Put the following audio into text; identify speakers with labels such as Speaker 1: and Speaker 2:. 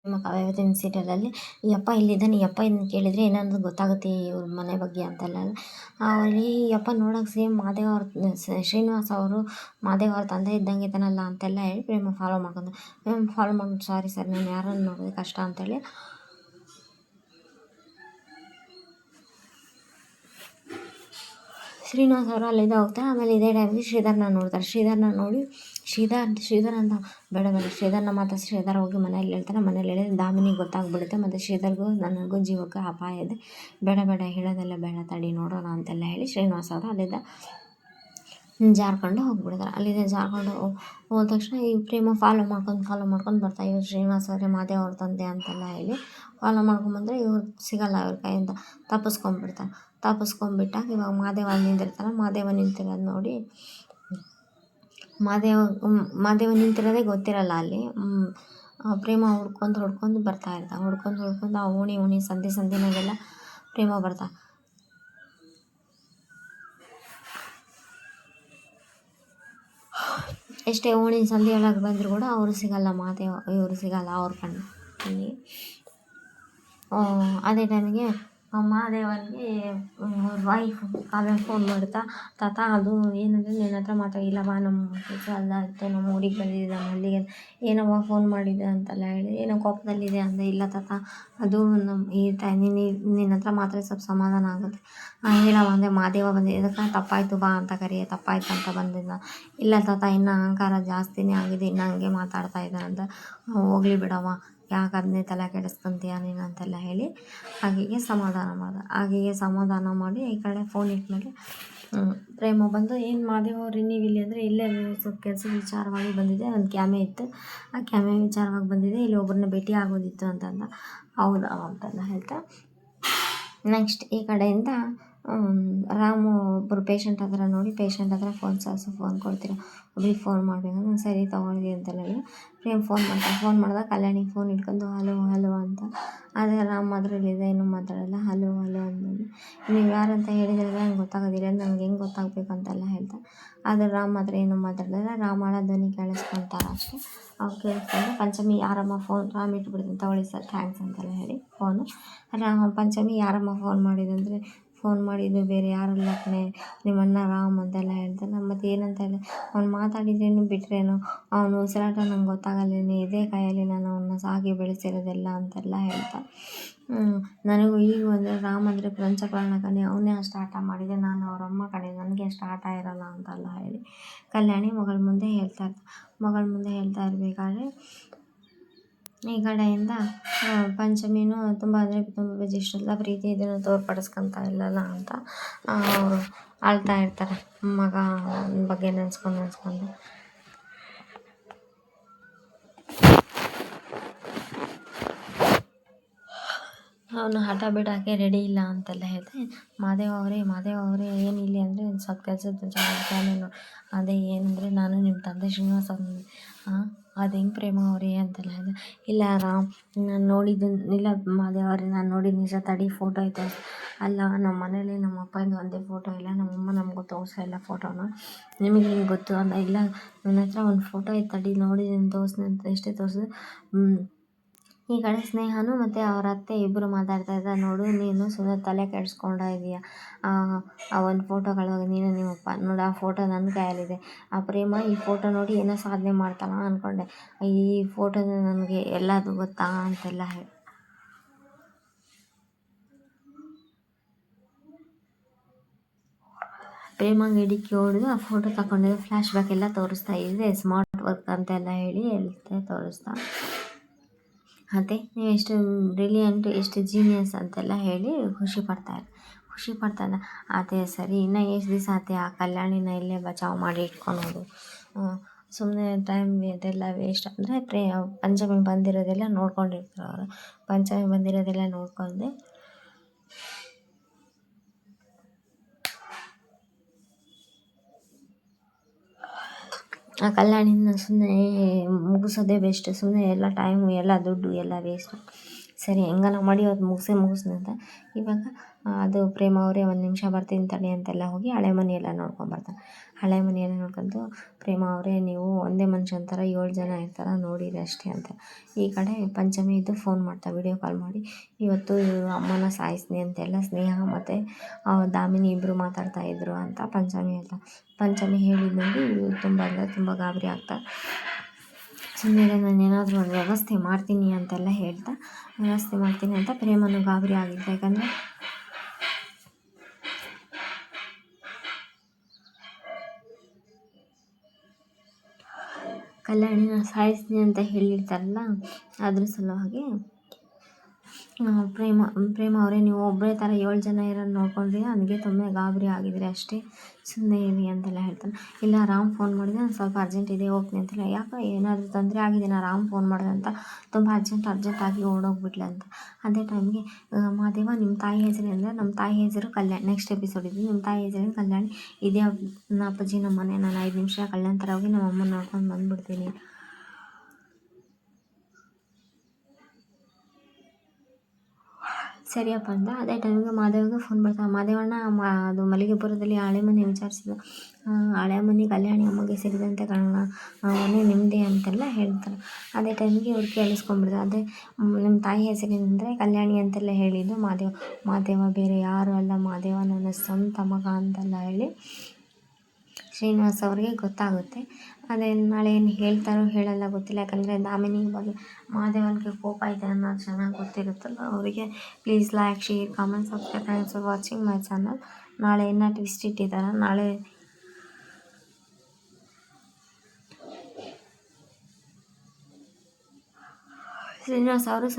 Speaker 1: ಕಾವ್ಯವತಿನ ಸೀರಿಯಲಲ್ಲಿ ಈ ಅಪ್ಪ ಇಲ್ಲಿದ್ದಾನೆ, ಈ ಅಪ್ಪ ಇದನ್ನ ಕೇಳಿದರೆ ಏನಾದ್ರು ಗೊತ್ತಾಗುತ್ತೆ ಇವ್ರ ಮನೆ ಬಗ್ಗೆ ಅಂತೆಲ್ಲ. ಅಲ್ಲಿ ಈ ಅಪ್ಪ ನೋಡೋಕೆ ಸೇಮ್ ಮಾದೇವ ಅವ್ರ ಶ್ರೀನಿವಾಸ್ ಅವರು ಮಾದೇವ ಅವ್ರ ತಂದೆ ಇದ್ದಂಗೆ ಇದ್ದಾನಲ್ಲ ಅಂತೆಲ್ಲ ಹೇಳಿ ಪ್ರೇಮ ಫಾಲೋ ಮಾಡ್ಕೊಂಡು ಫಾಲೋ ಮಾಡ್ಬಿಟ್ಟು ಸಾರಿ ಸರ್ ನಾನು ಯಾರನ್ನು ನೋಡೋದು ಕಷ್ಟ ಅಂತೇಳಿ ಶ್ರೀನಿವಾಸ್ ಅವರು ಅಲ್ಲಿಂದ ಹೋಗ್ತಾರೆ. ಆಮೇಲೆ ಇದೇ ಟೈಮ್ಗೆ ಶ್ರೀಧರ್ನ ನೋಡ್ತಾರೆ. ಶ್ರೀಧರ್ನ ನೋಡಿ ಶ್ರೀಧರ್ ಅಂತ ಬೇಡ ಶ್ರೀಧರ್ನ ಮಾತ್ರ ಶ್ರೀಧರ್ ಹೋಗಿ ಮನೇಲಿ ಹೇಳ್ತಾರೆ. ಮನೇಲಿ ಹೇಳಿದ್ರೆ ದಾಮಿನಿಗೆ ಗೊತ್ತಾಗ್ಬಿಡುತ್ತೆ. ಮತ್ತು ಶ್ರೀಧರ್ಗೂ ನನಗೂ ಜೀವಕ್ಕೆ ಅಪಾಯ ಇದೆ, ಬೇಡ ಹೇಳೋದೆಲ್ಲ ಬೇಡ, ತಡಿ ನೋಡೋಣ ಅಂತೆಲ್ಲ ಹೇಳಿ ಶ್ರೀನಿವಾಸ್ ಅವರು ಅಲ್ಲಿಂದ ಜಾರ್ಕೊಂಡು ಹೋಗ್ಬಿಡ್ತಾರೆ. ಅಲ್ಲಿಂದ ಜಾರ್ಕೊಂಡು ಹೋದ ತಕ್ಷಣ ಈ ಪ್ರೇಮ ಫಾಲೋ ಮಾಡ್ಕೊಂಡು ಬರ್ತಾರೆ. ಇವ್ರು ಶ್ರೀನಿವಾಸ್ ಅವರೇ ಮಾದೇವ್ ಅವ್ರ ತಂದೆ ಅಂತೆಲ್ಲ ಹೇಳಿ ಫಾಲೋ ಮಾಡ್ಕೊಂಬಂದರೆ ಇವ್ರು ಸಿಗಲ್ಲ, ಇವ್ರ ಕೈಯಿಂದ ತಪ್ಪಿಸ್ಕೊಂಡ್ಬಿಟ್ಟಾಗ ಇವಾಗ ಮಾದೇವ ನಿಂತಿರ್ತಾನೆ. ಮಾದೇವ ನಿಂತಿರೋದು ನೋಡಿ ಮಾದೇವ ನಿಂತಿರೋದೇ ಗೊತ್ತಿರಲ್ಲ ಅಲ್ಲಿ. ಪ್ರೇಮ ಹುಡ್ಕೊಂಡು ಬರ್ತಾ ಇರ್ತಾನೆ. ಹುಡ್ಕೊಂಡು ಆ ಓಣಿ ಸಂದಿನಾಗೆಲ್ಲ ಪ್ರೇಮ ಬರ್ತಾ ಎಷ್ಟೇ ಓಣಿ ಸಂಧಿ ಒಳಗೆ ಬಂದರೂ ಕೂಡ ಅವರು ಸಿಗಲ್ಲ, ಇವರು ಸಿಗಲ್ಲ ಅವ್ರ ಕಣ್ಣಲ್ಲಿ. ಅದೇ ಟೈಮಿಗೆ ಮಹಾದೇವನಿಗೆ ಅವ್ರ ವೈಫ್ ಕಾವ್ಯ ಫೋನ್ ಮಾಡ್ತಾ, ತಾತ ಅದು ಏನಂದರೆ ನಿನ್ನ ಹತ್ರ ಮಾತಾಡಿಲ್ಲವಾ, ನಮ್ಮ ಕೆಲಸ ಅಲ್ಲ ಇತ್ತು, ನಮ್ಮ ಊರಿಗೆ ಬಂದಿದ್ದೆ, ನಮ್ಮ ಅಲ್ಲಿಗೆ ಏನವ್ವ ಫೋನ್ ಮಾಡಿದ್ದೆ ಅಂತೆಲ್ಲ ಹೇಳಿ ಏನೋ ಕೋಪದಲ್ಲಿದೆ ಅಂದೆ. ಇಲ್ಲ ತಾತ ಅದು ನಿನ್ನ ಹತ್ರ ಮಾತಾಡಿ ಸ್ವಲ್ಪ ಸಮಾಧಾನ ಆಗುತ್ತೆ. ಹೇಳವ ಅಂದೆ. ಮಾದೇವ ಬಂದಿದ್ದೆ, ಇದಕ್ಕೆ ತಪ್ಪಾಯಿತು ಬಾ ಅಂತ ಕರಿಯೆ, ತಪ್ಪಾಯ್ತು ಅಂತ ಬಂದಿದ್ದ. ಇಲ್ಲ ತಾತ ಇನ್ನು ಅಹಂಕಾರ ಜಾಸ್ತಿನೇ ಆಗಿದೆ, ಇನ್ನು ಹಂಗೆ ಮಾತಾಡ್ತಾ ಇದ್ದ ಅಂತ. ಹೋಗ್ಲಿ ಬಿಡವ, ಯಾಕೆ ಅದನ್ನೇ ತಲೆ ಕೆಡಿಸ್ಕೊಂತೀಯ ನೀನು ಅಂತೆಲ್ಲ ಹೇಳಿ ಆಕೆಗೆ ಸಮಾಧಾನ ಮಾಡಿ ಈ ಕಡೆ ಫೋನ್ ಇಟ್ಮೇಲೆ ಪ್ರೇಮ ಬಂದು ಏನು ಮಾದೇವ ಅವ್ರಿ ನೀವು ಇಲ್ಲಿ ಅಂದರೆ ಇಲ್ಲೇ ಸ್ವಲ್ಪ ಕೆಲಸದ ವಿಚಾರವಾಗಿ ಬಂದಿದೆ, ಒಂದು ಕ್ಯಾಮೆ ಇತ್ತು, ಆ ಕ್ಯಾಮೆ ವಿಚಾರವಾಗಿ ಬಂದಿದೆ, ಇಲ್ಲಿ ಒಬ್ಬರನ್ನ ಭೇಟಿ ಆಗೋದಿತ್ತು ಅಂತಂದ. ಹೌದಾ ಅಂತೆಲ್ಲ ಹೇಳ್ತಾ ನೆಕ್ಸ್ಟ್ ಈ ಕಡೆಯಿಂದ ರಾಮು ಒಬ್ಬರು ಪೇಷಂಟ್ ಹತ್ರ ನೋಡಿ ಪೇಷಂಟ್ ಹತ್ರ ಫೋನ್ ಕೊಡ್ತೀರಾ, ಒಬ್ರಿಗೆ ಫೋನ್ ಮಾಡಬೇಕಂದ್ರೆ ಸರಿ ತೊಗೊಳ್ಳಿ ಅಂತೆಲ್ಲ ಹೇಳಿ ಪ್ರೇಮ್ ಫೋನ್ ಮಾಡಿದಾಗ ಕಲ್ಯಾಣಿಗೆ ಫೋನ್ ಇಟ್ಕೊಂಡು ಹಲೋ ಅಂತ. ಆದರೆ ರಾಮ್ ಮಾತ್ರ ಇಲ್ಲಿದೆ, ಏನೂ ಮಾತಾಡಲ್ಲ. ಹಲೋ ಅಂದ್ಮೇಲೆ ನೀವು ಯಾರಂತ ಹೇಳಿದ್ರೆ ನಂಗೆ ಗೊತ್ತಾಗೋದಿಲ್ಲ, ನಂಗೆ ಹೆಂಗೆ ಗೊತ್ತಾಗಬೇಕು ಅಂತೆಲ್ಲ ಹೇಳ್ತಾ. ಆದರೆ ರಾಮ್ ಮಾತ್ರ ಏನೂ ಮಾತಾಡಲಿಲ್ಲ. ರಾಮ್ ಆಡೋ ಧ್ವನಿ ಕೇಳಿಸ್ಕೊತಾರೆ ಅಷ್ಟೇ. ಅವ್ರು ಕೇಳಿಸ್ಕೊಂಡು ಪಂಚಮಿ ಯಾರಮ್ಮ ಫೋನ್, ರಾಮ್ ಇಟ್ಬಿಡ್ತೀನಿ ತಗೊಳ್ಳಿ ಸರ್ ಥ್ಯಾಂಕ್ಸ್ ಅಂತೆಲ್ಲ ಹೇಳಿ ಫೋನು ಪಂಚಮಿ ಯಾರಮ್ಮ ಫೋನ್ ಮಾಡಿದ್ದು ಬೇರೆ ಯಾರಲ್ಲ ಕಣೆ, ನಿಮ್ಮಣ್ಣ ರಾಮ್ ಅಂತೆಲ್ಲ ಹೇಳ್ತಾನೆ. ಮತ್ತು ಏನಂತ ಹೇಳಿ ಅವ್ನು ಮಾತಾಡಿದ್ರೇನು ಬಿಟ್ರೇನು, ಅವನು ಉಸಿರಾಟ ನಂಗೆ ಗೊತ್ತಾಗಲ್ಲೇನೆ, ಇದೇ ಕೈಯಲ್ಲಿ ನಾನು ಅವನ್ನ ಸಾಕಿ ಬೆಳೆಸಿರೋದೆಲ್ಲ ಅಂತೆಲ್ಲ ಹೇಳ್ತಾ. ನನಗೂ ಈಗ ಅಂದರೆ ರಾಮ್ ಅಂದರೆ ಪಂಚಪ್ರಾಣ ಕಣೆ, ಅವನೇ ಅಷ್ಟು ಆಟ ಮಾಡಿದೆ, ನಾನು ಅವರಮ್ಮ ಕಣೆ, ನನಗೆ ಅಷ್ಟು ಆಟ ಇರೋಲ್ಲ ಅಂತೆಲ್ಲ ಹೇಳಿ ಕಲ್ಯಾಣಿ ಮಗಳ ಮುಂದೆ ಹೇಳ್ತಾ ಇರಬೇಕಾದ್ರೆ ಈ ಕಡೆಯಿಂದ ಪಂಚಮಿನೂ ತುಂಬ ಇಷ್ಟೆಲ್ಲ ಪ್ರೀತಿ ಇದನ್ನು ತೋರ್ಪಡಿಸ್ಕೊತಾ ಇಲ್ಲಲ್ಲ ಅಂತ ಅವರು ಅಳ್ತಾ ಇರ್ತಾರೆ. ಮಗ ಬಗ್ಗೆ ನೆನೆಸ್ಕೊಂಡು ಅವನು ಹಠ ಬಿಡೋಕ್ಕೆ ರೆಡಿ ಇಲ್ಲ ಅಂತೆಲ್ಲ ಹೇಳ್ದೆ. ಮಾದೇವ ಅವರೇ ಏನಿಲ್ಲ ಅಂದರೆ ಸ್ವಲ್ಪ ಕೆಲಸದ ಜಾಗ ಅದೇ ಏನಂದರೆ ನಾನು ನಿಮ್ಮ ತಂದೆ ಶ್ರೀನಿವಾಸ ಅದು ಹೆಂಗೆ ಪ್ರೇಮ ಅವರೇ ಅಂತೆಲ್ಲ ಹೇಳಿದೆ. ಇಲ್ಲ ರಾಮ್ ನಾನು ನೋಡಿದ್ದು ಇಲ್ಲ ಮಾದೇವ ಅವರೇ, ನಾನು ನೋಡಿದ ನಿಜ, ತಡಿ ಫೋಟೋ ಐತೆ ಅಲ್ಲ, ನಮ್ಮ ಮನೇಲಿ ನಮ್ಮ ಅಪ್ಪಂದು ಒಂದೇ ಫೋಟೋ ಇಲ್ಲ, ನಮ್ಮಮ್ಮ ನಮಗೂ ತೋರಿಸಲಿಲ್ಲ ಫೋಟೋನ, ನಿಮಗೆ ಹಿಂಗೆ ಗೊತ್ತು ಅಂದ. ಇಲ್ಲ ನನ್ನ ಹತ್ರ ಒಂದು ಫೋಟೋ ಐತೆ ತಡಿ ನೋಡಿದ್ದೀನಿ ತೋರಿಸ್ತೀನಿ ಅಂತ ಎಷ್ಟೇ ತೋರಿಸಿದ್ರು. ಈ ಕಡೆ ಸ್ನೇಹನು ಮತ್ತು ಅವ್ರ ಅತ್ತೆ ಇಬ್ಬರು ಮಾತಾಡ್ತಾ ಇದ್ದಾರೆ. ನೋಡು ನೀನು ಸುಮ್ಮನೆ ತಲೆ ಕೆಡಿಸ್ಕೊಂಡ ಇದೀಯ, ಆ ಒಂದು ಫೋಟೋಗಳಾಗ ನೀನು ನಿಮ್ಮಪ್ಪ ನೋಡು, ಆ ಫೋಟೋ ನನ್ನ ಕೈಯಲ್ಲಿದೆ. ಆ ಪ್ರೇಮ ಈ ಫೋಟೋ ನೋಡಿ ಏನೋ ಸಾಧನೆ ಮಾಡ್ತಾಳ ಅಂದ್ಕೊಂಡೆ, ಈ ಫೋಟೋದ ನನಗೆ ಎಲ್ಲದು ಗೊತ್ತಾ ಅಂತೆಲ್ಲ ಹೇಳಿ ಪ್ರೇಮಂಗೆ ಇಡಿಕೆ ಹೊಡೆದು ಆ ಫೋಟೋ ತಗೊಂಡಿದ್ದು ಫ್ಲ್ಯಾಶ್ ಬ್ಯಾಕ್ ಎಲ್ಲ ತೋರಿಸ್ತಾ ಇದೆ. ಸ್ಮಾರ್ಟ್ ವರ್ಕ್ ಅಂತೆಲ್ಲ ಹೇಳಿ ತೋರಿಸ್ತಾ ಅದೇ ನೀವು ಎಷ್ಟು ಬ್ರಿಲಿಯಂಟ್, ಎಷ್ಟು ಜೀನಿಯಸ್ ಅಂತೆಲ್ಲ ಹೇಳಿ ಖುಷಿ ಪಡ್ತಾಯಿದ್ದ. ಅದೇ ಸರಿ, ಇನ್ನು ಎಷ್ಟು ದಿವಸ ಆತೆ ಆ ಕಲ್ಯಾಣಿನ ಇಲ್ಲೇ ಬಚಾವ್ ಮಾಡಿ ಇಟ್ಕೊಳೋದು, ಸುಮ್ಮನೆ ಟೈಮ್ ಇದೆಲ್ಲ ವೇಸ್ಟ್ ಅಂದರೆ ಪಂಚಮಿ ಬಂದಿರೋದೆಲ್ಲ ನೋಡ್ಕೊಂಡಿರ್ತಾರೆ ಅವರು. ಪಂಚಮಿ ಬಂದಿರೋದೆಲ್ಲ ನೋಡ್ಕೊಂಡೆ ಆ ಕಲ್ಯಾಣಿನ ಸುಮ್ಮನೆ ಮುಗಿಸೋದೇ ಬೆಸ್ಟ್. ಸುಮ್ಮನೆ ಎಲ್ಲ ಟೈಮು ಎಲ್ಲ ದುಡ್ಡು ಎಲ್ಲ ವೇಸ್ಟು. ಸರಿ ಹೆಂಗನ ಮಾಡಿ ಅದು ಮುಗಿಸ್ನಿ ಅಂತ. ಇವಾಗ ಅದು ಪ್ರೇಮ ಅವರೇ ಒಂದು ನಿಮಿಷ ಬರ್ತೀನಿ ತಡಿ ಅಂತೆಲ್ಲ ಹೋಗಿ ಹಳೆ ಮನೆಯೆಲ್ಲ ನೋಡ್ಕೊಂಬರ್ತಾನೆ. ಹಳೆ ಮನೆಯೆಲ್ಲ ನೋಡ್ಕೊಂಡು ಪ್ರೇಮ ಅವರೇ ನೀವು ಒಂದೇ ಮನುಷ್ಯನ ಥರ 7 ಜನ ಇರ್ತಾರೆ ನೋಡಿರಿ ಅಷ್ಟೇ ಅಂತ. ಈ ಕಡೆ ಪಂಚಮಿ ಇದ್ದು ಫೋನ್ ಮಾಡ್ತಾ ವಿಡಿಯೋ ಕಾಲ್ ಮಾಡಿ ಇವತ್ತು ಇವ್ರು ಅಮ್ಮನ ಸಾಯಿಸ್ನಿ ಅಂತೆಲ್ಲ ಸ್ನೇಹ ಮತ್ತು ದಾಮಿನಿ ಇಬ್ಬರು ಮಾತಾಡ್ತಾ ಇದ್ರು ಅಂತ ಪಂಚಮಿ ಹೇಳಿದ ನೋಡಿ ತುಂಬ ಅಂದರೆ ತುಂಬ ಗಾಬರಿ ಆಗ್ತಾರೆ. ಸುಮ್ಮನೆ ನಾನು ಏನಾದರೂ ಒಂದು ವ್ಯವಸ್ಥೆ ಮಾಡ್ತೀನಿ ಅಂತೆಲ್ಲ ಹೇಳ್ತಾ ವ್ಯವಸ್ಥೆ ಮಾಡ್ತೀನಿ ಅಂತ ಪ್ರೇಮನು ಗಾಬರಿ ಆಗಿದ್ದ. ಯಾಕಂದರೆ ಕಲ್ಯಾಣಿನ ಸಾಯಿಸ್ತೀನಿ ಅಂತ ಹೇಳಿರ್ತಾರಲ್ಲ, ಅದ್ರ ಸಲುವಾಗಿ ಪ್ರೇಮ ಅವರೇ ನೀವು ಒಬ್ಬರೇ ಥರ 7 ಜನ ಇರೋದು ನೋಡ್ಕೊಂಡ್ರಿ, ನನಗೆ ತುಂಬ ಗಾಬರಿ ಆಗಿದ್ರೆ ಅಷ್ಟೇ, ಸುಮ್ಮನೆ ಇರಿ ಅಂತೆಲ್ಲ ಹೇಳ್ತಾನೆ. ಇಲ್ಲ ರಾಮ್ ಫೋನ್ ಮಾಡಿದೆ, ನಾನು ಸ್ವಲ್ಪ ಅರ್ಜೆಂಟ್ ಇದೆ ಹೋಗ್ತೀನಿ ಅಂತೆಲ್ಲ. ಯಾಕೆ ಏನಾದರೂ ತೊಂದರೆ ಆಗಿದೆ ನಾ ರಾಮ್ ಫೋನ್ ಮಾಡಿದೆ ಅಂತ ತುಂಬ ಅರ್ಜೆಂಟಾಗಿ ಓಡೋಗ್ಬಿಟ್ಲೆ ಅಂತ. ಅದೇ ಟೈಮ್ಗೆ ಮಾದೇವ ನಿಮ್ಮ ತಾಯಿ ಹೆಸರು ಅಂದರೆ ನಮ್ಮ ತಾಯಿ ಹೆಸರು ಕಲ್ಯಾಣ್. ನೆಕ್ಸ್ಟ್ ಎಪಿಸೋಡ್ ಇದು ನಿಮ್ಮ ತಾಯಿ ಹೆಸರು ಕಲ್ಯಾಣ್. ಇದೇ ಅಪ್ಪಾಜಿ ನಮ್ಮ ಮನೆ, ನಾನು 5 ನಿಮಿಷ ಕಲ್ಯಾಣ್ ಥರ ಹೋಗಿ ನಮ್ಮ ಅಮ್ಮನ ನೋಡ್ಕೊಂಡು ಬಂದುಬಿಡ್ತೀನಿ. ಸರಿಯಪ್ಪ ಅಂತ. ಅದೇ ಟೈಮಿಗೆ ಮಾದೇವಿಗೆ ಫೋನ್ ಬರ್ತಾವೆ. ಮಾದೇವಣ್ಣ ಅದು ಮಲ್ಲಿಗೆಪುರದಲ್ಲಿ ಹಳೆ ಮನೆ ವಿಚಾರಿಸಿದ, ಹಳೆ ಮನೆ ಕಲ್ಯಾಣಿ ಅಮ್ಮಗೆ ಸೇರಿದಂತೆ ಕಾಣೋಣ, ಮನೆ ನಿಮ್ಮದೇ ಅಂತೆಲ್ಲ ಹೇಳ್ತಾರೆ. ಅದೇ ಟೈಮಿಗೆ ಇವ್ರು ಕೇಳಿಸ್ಕೊಂಡ್ಬಿಡ್ತಾರೆ. ಅದೇ ನಿಮ್ಮ ತಾಯಿ ಹೆಸರೇನೆಂದರೆ ಕಲ್ಯಾಣಿ ಅಂತೆಲ್ಲ ಹೇಳಿದ್ದು ಮಾದೇವ ಬೇರೆ ಯಾರು ಅಲ್ಲ, ಮಾದೇವ ನನ್ನ ಸ್ವಂತ ಮಗ ಅಂತೆಲ್ಲ ಹೇಳಿ ಶ್ರೀನಿವಾಸ್ ಅವ್ರಿಗೆ ಗೊತ್ತಾಗುತ್ತೆ. ಅದೇ ನಾಳೆ ಏನು ಹೇಳ್ತಾರೋ ಹೇಳಲ್ಲ ಗೊತ್ತಿಲ್ಲ. ಯಾಕಂದರೆ ದಾಮಿನಿ ಬಗ್ಗೆ ಮಾದೇವನಿಗೆ ಕೋಪ ಇದೆ ಅನ್ನೋದು ಚೆನ್ನಾಗಿ ಗೊತ್ತಿರುತ್ತಲ್ಲ ಅವರಿಗೆ. Please like, share, comment, subscribe. Thanks for watching my channel. ನಾಳೆ ಏನು ಟ್ವಿಸ್ಟ್ ಇಟ್ಟಿದ್ದಾರೆ, ನಾಳೆ ಶ್ರೀನಿವಾಸ್ ಅವರು